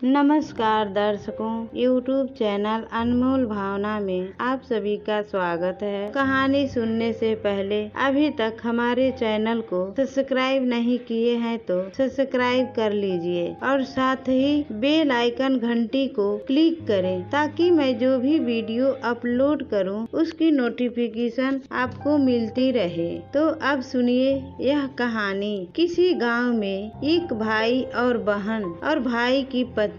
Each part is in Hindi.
नमस्कार दर्शकों, YouTube चैनल अनमोल भावना में आप सभी का स्वागत है। कहानी सुनने से पहले अभी तक हमारे चैनल को सब्सक्राइब नहीं किए हैं तो सब्सक्राइब कर लीजिए और साथ ही बेल आइकन घंटी को क्लिक करें ताकि मैं जो भी वीडियो अपलोड करूं उसकी नोटिफिकेशन आपको मिलती रहे। तो अब सुनिए यह कहानी। किसी गांव में एक भाई और बहन और भाई की पत्नी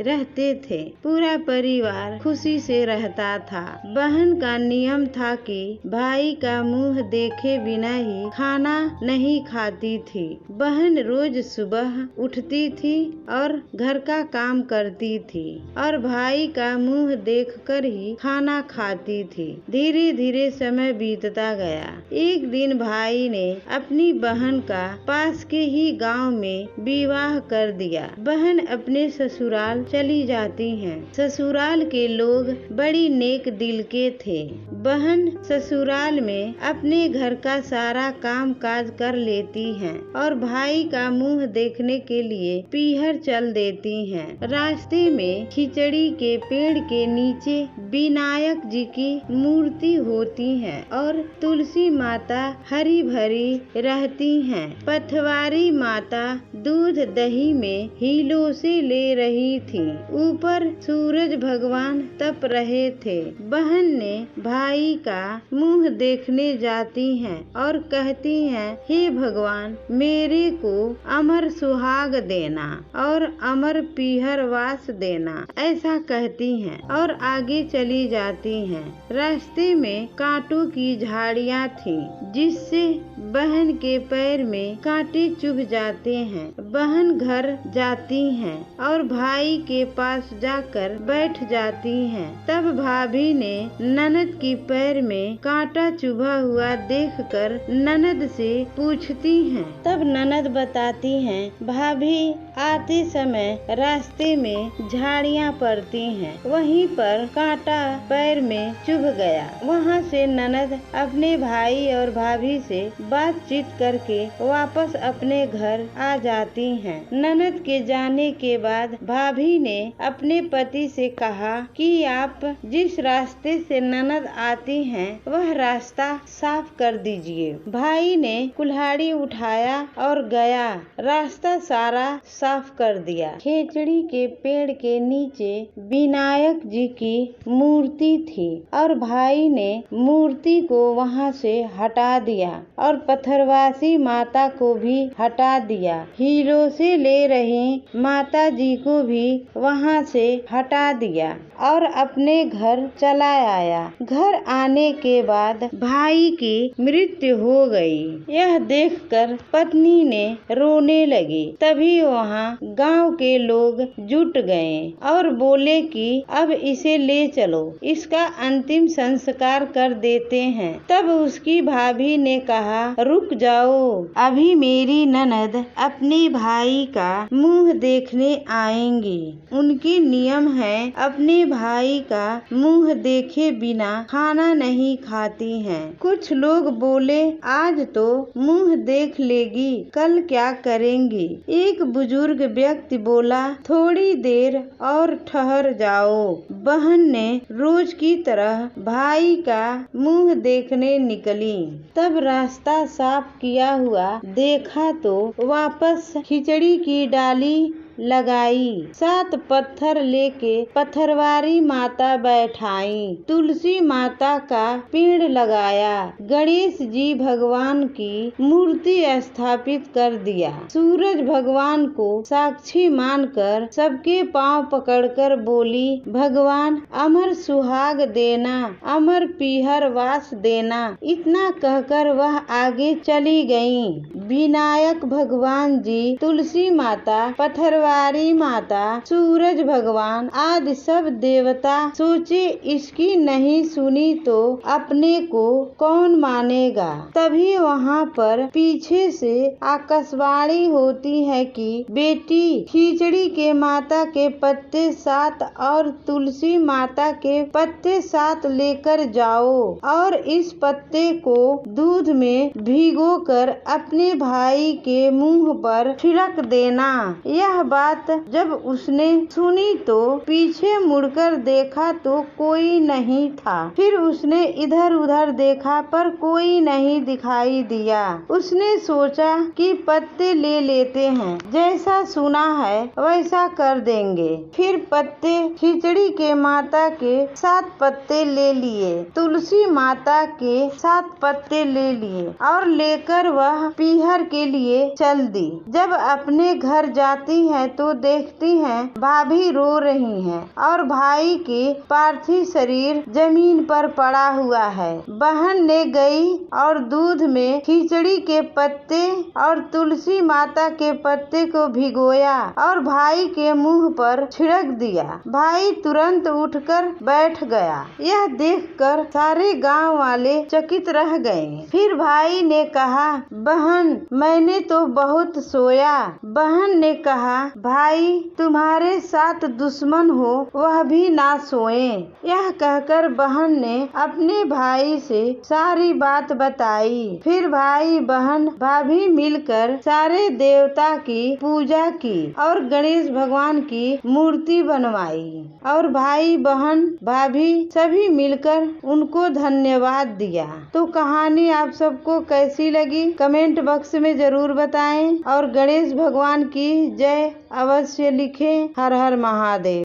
रहते थे। पूरा परिवार खुशी से रहता था। बहन का नियम था कि भाई का मुंह देखे बिना ही खाना नहीं खाती थी। बहन रोज सुबह उठती थी और घर का काम करती थी और भाई का मुंह देखकर ही खाना खाती थी। धीरे धीरे समय बीतता गया। एक दिन भाई ने अपनी बहन का पास के ही गांव में विवाह कर दिया। बहन अपने ससुराल चली जाती हैं। ससुराल के लोग बड़ी नेक दिल के थे। बहन ससुराल में अपने घर का सारा काम काज कर लेती हैं और भाई का मुंह देखने के लिए पीहर चल देती हैं। रास्ते में खिचड़ी के पेड़ के नीचे विनायक जी की मूर्ति होती है और तुलसी माता हरी भरी रहती हैं। पथवारी माता दूध दही में हीलों से ले रही थी। ऊपर सूरज भगवान तप रहे थे। बहन ने भाई का मुंह देखने जाती हैं और कहती हैं, हे भगवान, मेरे को अमर सुहाग देना और अमर पीहर वास देना, ऐसा कहती हैं और आगे चली जाती हैं। रास्ते में कांटों की झाड़ियाँ थी जिससे बहन के पैर में कांटे चुभ जाते हैं। बहन घर जाती हैं और भाई के पास जाकर बैठ जाती हैं। तब भाभी ने ननद की पैर में कांटा चुभा हुआ देखकर ननद से पूछती हैं। तब ननद बताती हैं, भाभी, आते समय रास्ते में झाड़ियाँ पड़ती हैं, वहीं पर कांटा पैर में चुभ गया। वहाँ से ननद अपने भाई और भाभी से बातचीत करके वापस अपने घर आ जाती हैं। ननद के जाने के बाद भाभी ने अपने पति से कहा कि आप जिस रास्ते से ननद आती हैं वह रास्ता साफ कर दीजिए। भाई ने कुल्हाड़ी उठाया और गया, रास्ता सारा साफ कर दिया। खेचड़ी के पेड़ के नीचे विनायक जी की मूर्ति थी और भाई ने मूर्ति को वहाँ से हटा दिया और पत्थरवासी माता को भी हटा दिया। हीरों से ले रही माता जी को भी वहाँ से हटा दिया और अपने घर चला आया। घर आने के बाद भाई की मृत्यु हो गई। यह देखकर पत्नी ने रोने लगी। तभी वहाँ गांव के लोग जुट गए और बोले कि अब इसे ले चलो, इसका अंतिम संस्कार कर देते हैं। तब उसकी भाभी ने कहा, रुक जाओ, अभी मेरी ननद अपने भाई का मुंह देखने आएंगी। उनके नियम है अपने भाई का मुंह देखे बिना खाना नहीं खाती हैं। कुछ लोग बोले, आज तो मुंह देख लेगी, कल क्या करेंगी? एक बुजुर्ग व्यक्ति बोला, थोड़ी देर और ठहर जाओ। बहन ने रोज की तरह भाई का मुंह देखने निकली। तब रास्ता साफ किया हुआ देखा तो वापस खिचड़ी की डाली लगाई। 7 पत्थर लेके पत्थरवारी माता बैठाई। तुलसी माता का पेड़ लगाया। गणेश जी भगवान की मूर्ति स्थापित कर दिया। सूरज भगवान को साक्षी मानकर सबके पांव पकड़कर बोली, भगवान, अमर सुहाग देना, अमर पीहर वास देना। इतना कहकर वह आगे चली गईं। विनायक भगवान जी, तुलसी माता, पत्थरवारी माता, सूरज भगवान आदि सब देवता सोचे इसकी नहीं सुनी तो अपने को कौन मानेगा। तभी वहाँ पर पीछे से आकाशवाणी होती है कि बेटी, खिचड़ी के माता के पत्ते 7 और तुलसी माता के पत्ते 7 लेकर जाओ और इस पत्ते को दूध में भिगोकर अपने भाई के मुंह पर छिड़क देना। यह बात जब उसने सुनी तो पीछे मुड़कर देखा तो कोई नहीं था। फिर उसने इधर उधर देखा पर कोई नहीं दिखाई दिया। उसने सोचा कि पत्ते ले लेते हैं, जैसा सुना है वैसा कर देंगे। फिर पत्ते खिचड़ी के माता के 7 पत्ते ले लिए, तुलसी माता के 7 पत्ते ले लिए और लेकर वह पीहर के लिए चल दी। जब अपने घर जाती है तो देखती है भाभी रो रही हैं और भाई के पार्थिव शरीर जमीन पर पड़ा हुआ है। बहन ने गई और दूध में खिचड़ी के पत्ते और तुलसी माता के पत्ते को भिगोया और भाई के मुंह पर छिड़क दिया। भाई तुरंत उठकर बैठ गया। यह देखकर सारे गांव वाले चकित रह गए। फिर भाई ने कहा, बहन मैंने तो बहुत सोया। बहन ने कहा, भाई तुम्हारे साथ दुश्मन हो वह भी ना सोए। यह कहकर बहन ने अपने भाई से सारी बात बताई। फिर भाई बहन भाभी मिलकर सारे देवता की पूजा की और गणेश भगवान की मूर्ति बनवाई और भाई बहन भाभी सभी मिलकर उनको धन्यवाद दिया। तो कहानी आप सबको कैसी लगी कमेंट बॉक्स में जरूर बताएं और गणेश भगवान की जय अवश्य लिखें। हर हर महादेव।